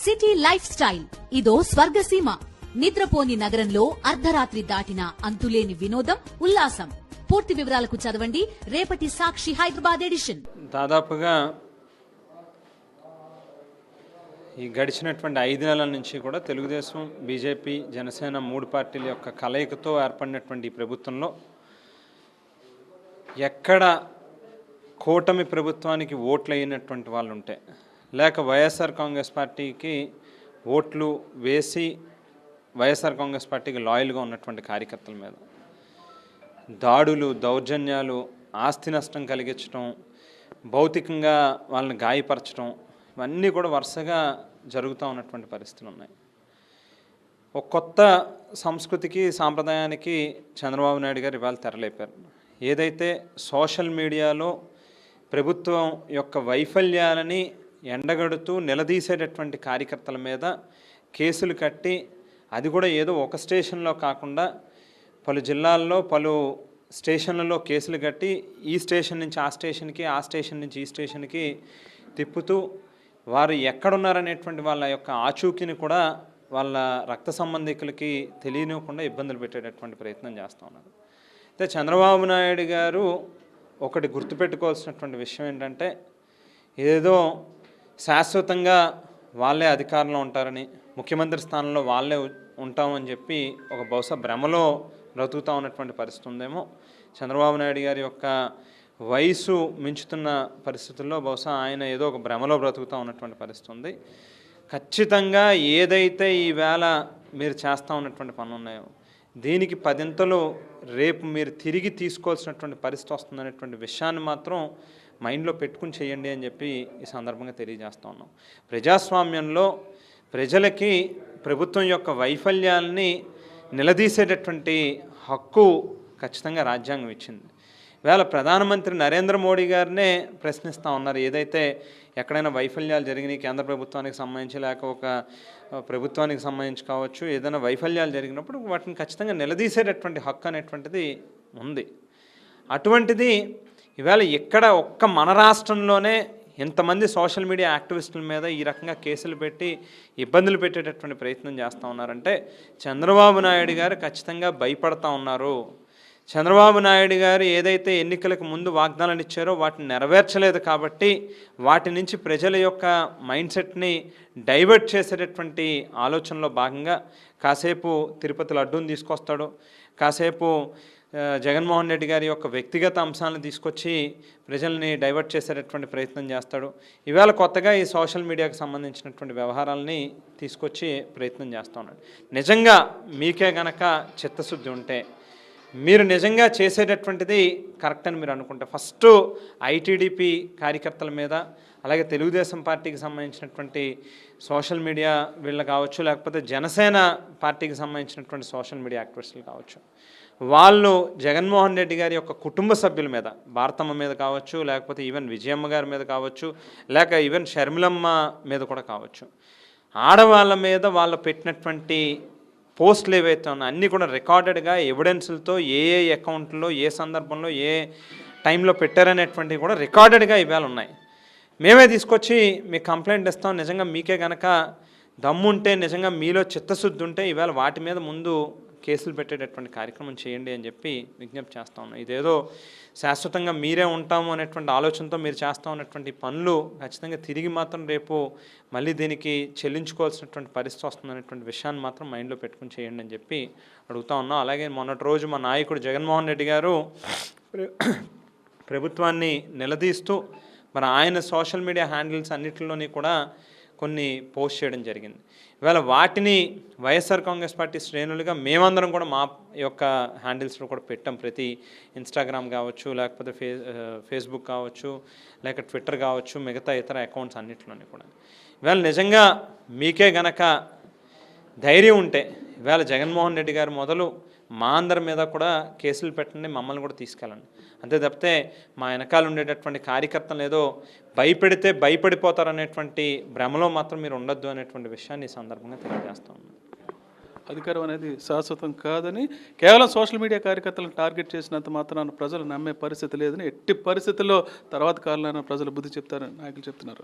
City life style ఇదో స్వర్గసీమ. నిద్రపోని నగరంలో అర్ధరాత్రి దాటిన అంతులేని వినోదం, ఉల్లాసం. పూర్తి వివరాలకు చదవండి రేపటి సాక్షి హైదరాబాద్ ఎడిషన్. దాదాపుగా ఈ గడిచినటువంటి 5 నెలల నుంచి కూడా తెలుగుదేశం, బీజేపీ, జనసేన 3 పార్టీల యొక్క కలయికతో ఏర్పడినటువంటి ఈ ప్రభుత్వంలో ఎక్కడ కూటమి ప్రభుత్వానికి ఓట్లు అయినటువంటి వాళ్ళు ఉంటే, లేక వైఎస్ఆర్ కాంగ్రెస్ పార్టీకి ఓట్లు వేసి వైఎస్ఆర్ కాంగ్రెస్ పార్టీకి లాయల్గా ఉన్నటువంటి కార్యకర్తల మీద దాడులు, దౌర్జన్యాలు, ఆస్తి నష్టం కలిగించడం, భౌతికంగా వాళ్ళని గాయపరచడం, ఇవన్నీ కూడా వరుసగా జరుగుతూ ఉన్నటువంటి పరిస్థితులు ఉన్నాయి. ఒక కొత్త సంస్కృతికి, సాంప్రదాయానికి చంద్రబాబు నాయుడు గారు ఇవాళ తెరలేపారు. ఏదైతే సోషల్ మీడియాలో ప్రభుత్వం యొక్క వైఫల్యాలని ఎండగడుతూ నిలదీసేటటువంటి కార్యకర్తల మీద కేసులు కట్టి, అది కూడా ఏదో ఒక స్టేషన్లో కాకుండా పలు జిల్లాల్లో పలు స్టేషన్లలో కేసులు కట్టి ఈ స్టేషన్ నుంచి ఆ స్టేషన్కి, ఆ స్టేషన్ నుంచి ఈ స్టేషన్కి తిప్పుతూ వారు ఎక్కడున్నారనేటువంటి వాళ్ళ యొక్క ఆచూకీని కూడా వాళ్ళ రక్త సంబంధికులకి తెలియనివ్వకుండా ఇబ్బందులు పెట్టేటటువంటి ప్రయత్నం చేస్తూ ఉన్నారు. అయితే చంద్రబాబు నాయుడు గారు ఒకటి గుర్తుపెట్టుకోవాల్సినటువంటి విషయం ఏంటంటే, ఏదో శాశ్వతంగా వాళ్ళే అధికారంలో ఉంటారని, ముఖ్యమంత్రి స్థానంలో వాళ్ళే ఉంటామని చెప్పి ఒక బహుశా భ్రమలో బ్రతుకుతూ ఉన్నటువంటి పరిస్థితి ఉందేమో. చంద్రబాబు నాయుడు గారి యొక్క వయసు మించుతున్న పరిస్థితుల్లో బహుశా ఆయన ఏదో ఒక భ్రమలో బ్రతుకుతూ ఉన్నటువంటి పరిస్థితి ఉంది. ఖచ్చితంగా ఏదైతే ఈవేళ మీరు చేస్తూ ఉన్నటువంటి పనులు ఉన్నాయో దీనికి 10 రేపు మీరు తిరిగి తీసుకోవాల్సినటువంటి పరిస్థితి వస్తుందనేటువంటి విషయాన్ని మాత్రం మైండ్లో పెట్టుకుని చేయండి అని చెప్పి ఈ సందర్భంగా తెలియజేస్తూ ఉన్నాం. ప్రజాస్వామ్యంలో ప్రజలకి ప్రభుత్వం యొక్క వైఫల్యాలని నిలదీసేటటువంటి హక్కు ఖచ్చితంగా రాజ్యాంగం ఇచ్చింది. ఇవాళ ప్రధానమంత్రి నరేంద్ర మోడీ గారినే ప్రశ్నిస్తూ ఉన్నారు. ఏదైతే ఎక్కడైనా వైఫల్యాలు జరిగినాయి, కేంద్ర ప్రభుత్వానికి సంబంధించి లేక ఒక ప్రభుత్వానికి సంబంధించి కావచ్చు, ఏదైనా వైఫల్యాలు జరిగినప్పుడు వాటిని ఖచ్చితంగా నిలదీసేటటువంటి హక్కు అనేటువంటిది ఉంది. అటువంటిది ఇవాళ ఎక్కడ ఒక్క మన రాష్ట్రంలోనే ఎంతమంది సోషల్ మీడియా యాక్టివిస్టుల మీద ఈ రకంగా కేసులు పెట్టి ఇబ్బందులు పెట్టేటటువంటి ప్రయత్నం చేస్తూ ఉన్నారంటే చంద్రబాబు నాయుడు గారు ఖచ్చితంగా భయపడతా ఉన్నారు. చంద్రబాబు నాయుడు గారు ఏదైతే ఎన్నికలకు ముందు వాగ్దానాలు ఇచ్చారో వాటిని నెరవేర్చలేదు కాబట్టి వాటి నుంచి ప్రజల యొక్క మైండ్ సెట్ని డైవర్ట్ చేసేటటువంటి ఆలోచనలో భాగంగా కాసేపు తిరుపతి లడ్డూని తీసుకొస్తాడు, కాసేపు జగన్మోహన్ రెడ్డి గారి యొక్క వ్యక్తిగత అంశాలను తీసుకొచ్చి ప్రజల్ని డైవర్ట్ చేసేటటువంటి ప్రయత్నం చేస్తాడు. ఇవాళ కొత్తగా ఈ సోషల్ మీడియాకు సంబంధించినటువంటి వ్యవహారాలని తీసుకొచ్చి ప్రయత్నం చేస్తూ ఉన్నాడు. నిజంగా మీకే గనక చిత్తశుద్ధి ఉంటే, మీరు నిజంగా చేసేటటువంటిది కరెక్ట్ అని మీరు అనుకుంటే ఫస్ట్ ఐటీడీపీ కార్యకర్తల మీద, అలాగే తెలుగుదేశం పార్టీకి సంబంధించినటువంటి సోషల్ మీడియా వీళ్ళు కావచ్చు, లేకపోతే జనసేన పార్టీకి సంబంధించినటువంటి సోషల్ మీడియా యాక్టివిస్టులు కావచ్చు, వాళ్ళు జగన్మోహన్ రెడ్డి గారి యొక్క కుటుంబ సభ్యుల మీద, భారతమ్మ మీద కావచ్చు, లేకపోతే ఈవెన్ విజయమ్మ గారి మీద కావచ్చు, లేక ఈవెన్ షర్మిలమ్మ మీద కూడా కావచ్చు, ఆడవాళ్ళ మీద వాళ్ళు పెట్టినటువంటి పోస్టులు ఏవైతే ఉన్నాయో అన్నీ కూడా రికార్డెడ్గా ఎవిడెన్స్లతో ఏ అకౌంట్లో ఏ సందర్భంలో ఏ టైంలో పెట్టారనేటువంటివి కూడా రికార్డెడ్గా ఇవాళ ఉన్నాయి. మేమే తీసుకొచ్చి మీకు కంప్లైంట్ ఇస్తాం. నిజంగా మీకే కనుక దమ్ముంటే, నిజంగా మీలో చిత్తశుద్ధి ఉంటే ఇవాళ వాటి మీద ముందు కేసులు పెట్టేటటువంటి కార్యక్రమం చేయండి అని చెప్పి విజ్ఞప్తి చేస్తూ ఉన్నాం. ఇదేదో శాశ్వతంగా మీరే ఉంటాము అనేటువంటి ఆలోచనతో మీరు చేస్తూ ఉన్నటువంటి పనులు ఖచ్చితంగా తిరిగి మాత్రం రేపు మళ్ళీ దీనికి చెల్లించుకోవాల్సినటువంటి పరిస్థితి వస్తుందనేటువంటి విషయాన్ని మాత్రం మైండ్లో పెట్టుకుని చేయండి అని చెప్పి అడుగుతూ ఉన్నాం. అలాగే మొన్నటి రోజు మా నాయకుడు జగన్మోహన్ రెడ్డి గారు ప్రభుత్వాన్ని నిలదీస్తూ మన ఆయన సోషల్ మీడియా హ్యాండిల్స్ అన్నింటిలోని కూడా కొన్ని పోస్ట్ చేయడం జరిగింది. ఇవాళ వాటిని వైఎస్ఆర్ కాంగ్రెస్ పార్టీ శ్రేణులుగా మేమందరం కూడా మా యొక్క హ్యాండిల్స్లో కూడా పెట్టాం. ప్రతి ఇన్స్టాగ్రామ్ కావచ్చు, లేకపోతే ఫేస్బుక్ కావచ్చు, లేక ట్విట్టర్ కావచ్చు, మిగతా ఇతర అకౌంట్స్ అన్నింటిలోని కూడా. ఇవాళ నిజంగా మీకే గనక ధైర్యం ఉంటే ఇవాళ జగన్మోహన్ రెడ్డి గారు మొదలు మా అందరి మీద కూడా కేసులు పెట్టండి, మమ్మల్ని కూడా తీసుకెళ్ళండి. అంతే తప్పితే మా వెనకాల ఉండేటటువంటి కార్యకర్తలు ఏదో భయపెడితే భయపడిపోతారనేటువంటి భ్రమలో మాత్రం మీరు ఉండొద్దు అనేటువంటి విషయాన్ని ఈ సందర్భంగా తెలియజేస్తా ఉన్నాను. అధికారం అనేది శాశ్వతం కాదని, కేవలం సోషల్ మీడియా కార్యకర్తలను టార్గెట్ చేసినంత మాత్రాన ప్రజలు నమ్మే పరిస్థితి లేదని, ఎట్టి పరిస్థితుల్లో తర్వాత కాలంలో ప్రజలు బుద్ధి చెప్తారని నాయకులు చెప్తున్నారు.